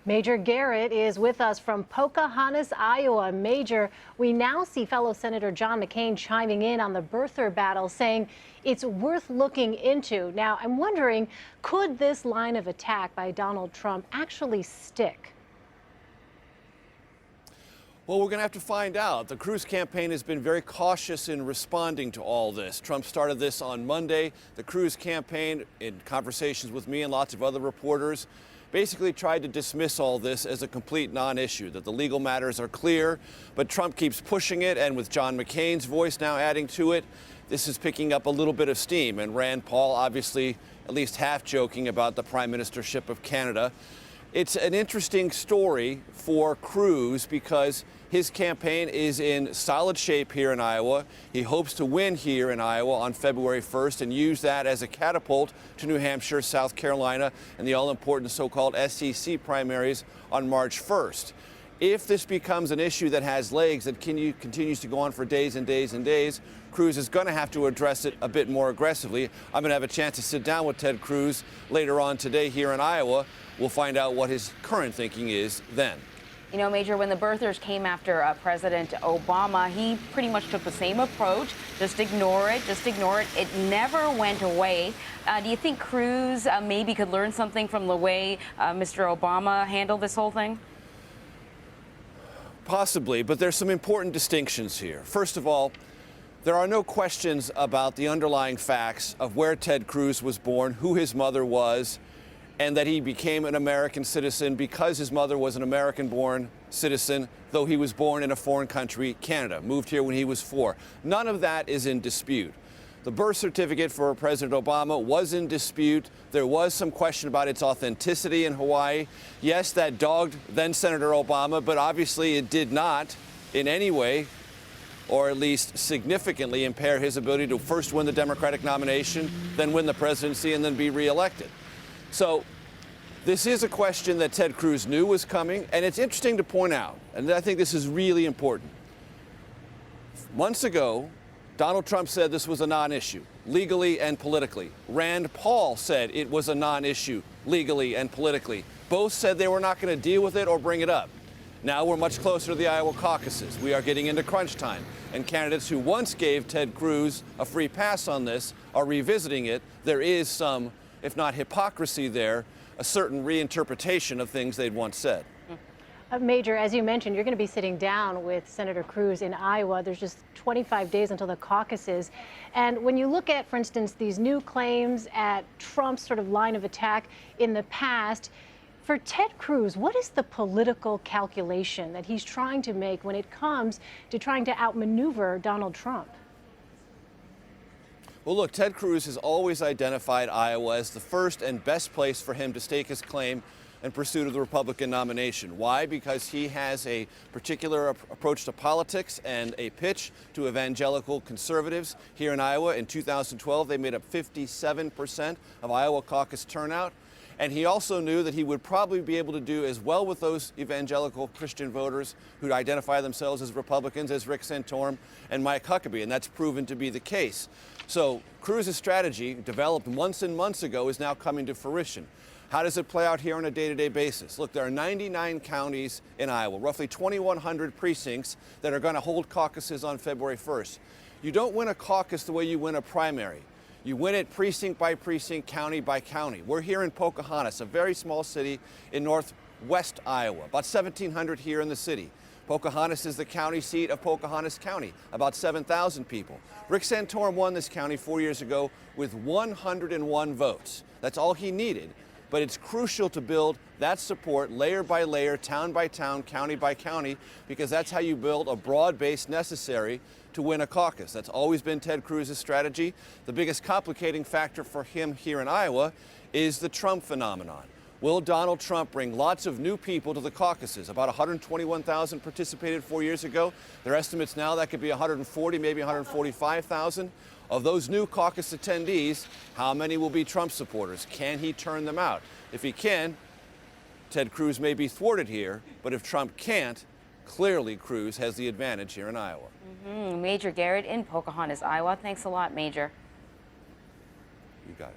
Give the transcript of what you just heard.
Major Garrett is with us from Pocahontas, Iowa. Major, we now see fellow Senator John McCain chiming in on the birther battle, saying it's worth looking into. Now, I'm wondering, could this line of attack by Donald Trump actually stick? Well, we're going to have to find out. The Cruz campaign has been very cautious in responding to all this. Trump started this on Monday. The Cruz campaign, in conversations with me and lots of other reporters, basically tried to dismiss all this as a complete non-issue, that the legal matters are clear, but Trump keeps pushing it, and with John McCain's voice now adding to it, this is picking up a little bit of steam. And Rand Paul, obviously, at least half joking about the prime ministership of Canada. It's an interesting story for Cruz because his campaign is in solid shape here in Iowa. He hopes to win here in Iowa on February 1st and use that as a catapult to New Hampshire, South Carolina, and the all-important so-called SEC primaries on March 1st. If this becomes an issue that has legs that continues to go on for days and days and days, Cruz is going to have to address it a bit more aggressively. I'm going to have a chance to sit down with Ted Cruz later on today here in Iowa. We'll find out what his current thinking is then. You know, Major, when the birthers came after President Obama, he pretty much took the same approach. Just ignore it, just ignore it. It never went away. Do you think Cruz maybe could learn something from the way Mr. Obama handled this whole thing? Possibly, but there's some important distinctions here. First of all, there are no questions about the underlying facts of where Ted Cruz was born, who his mother was, and that he became an American citizen because his mother was an American-born citizen, though he was born in a foreign country, Canada, moved here when he was 4. None of that is in dispute. The birth certificate for President Obama was in dispute. There was some question about its authenticity in Hawaii. Yes, that dogged then Senator Obama, but obviously it did not in any way, or at least significantly, impair his ability to first win the Democratic nomination, then win the presidency, and then be reelected. So this is a question that Ted Cruz knew was coming, and it's interesting to point out, and I think this is really important. Months ago, Donald Trump said this was a non-issue, legally and politically. Rand Paul said it was a non-issue, legally and politically. Both said they were not going to deal with it or bring it up. Now we're much closer to the Iowa caucuses. We are getting into crunch time, and candidates who once gave Ted Cruz a free pass on this are revisiting it. There is some, if not hypocrisy there, a certain reinterpretation of things they'd once said. Major, as you mentioned, you're going to be sitting down with Senator Cruz in Iowa. There's just 25 days until the caucuses. And when you look at, for instance, these new claims at Trump's sort of line of attack in the past, for Ted Cruz, what is the political calculation that he's trying to make when it comes to trying to outmaneuver Donald Trump? Well, look, Ted Cruz has always identified Iowa as the first and best place for him to stake his claim in pursuit of the Republican nomination. Why? Because he has a particular approach to politics and a pitch to evangelical conservatives here in Iowa. In 2012, they made up 57% of Iowa caucus turnout. And he also knew that he would probably be able to do as well with those evangelical Christian voters who identify themselves as Republicans as Rick Santorum and Mike Huckabee, and that's proven to be the case. So Cruz's strategy, developed months and months ago, is now coming to fruition. How does it play out here on a day-to-day basis? Look, there are 99 counties in Iowa, roughly 2,100 precincts that are going to hold caucuses on February 1st. You don't win a caucus the way you win a primary. You win it precinct by precinct, county by county. We're here in Pocahontas, a very small city in northwest Iowa, about 1,700 here in the city. Pocahontas is the county seat of Pocahontas County, about 7,000 people. Rick Santorum won this county 4 years ago with 101 votes. That's all he needed. But it's crucial to build that support layer by layer, town by town, county by county, because that's how you build a broad base necessary to win a caucus. That's always been Ted Cruz's strategy. The biggest complicating factor for him here in Iowa is the Trump phenomenon. Will Donald Trump bring lots of new people to the caucuses? About 121,000 participated 4 years ago. There are estimates now that could be 140, maybe 145,000. Of those new caucus attendees, how many will be Trump supporters? Can he turn them out? If he can, Ted Cruz may be thwarted here, but if Trump can't, clearly Cruz has the advantage here in Iowa. Major Garrett in Pocahontas, Iowa. Thanks a lot, Major. You got it.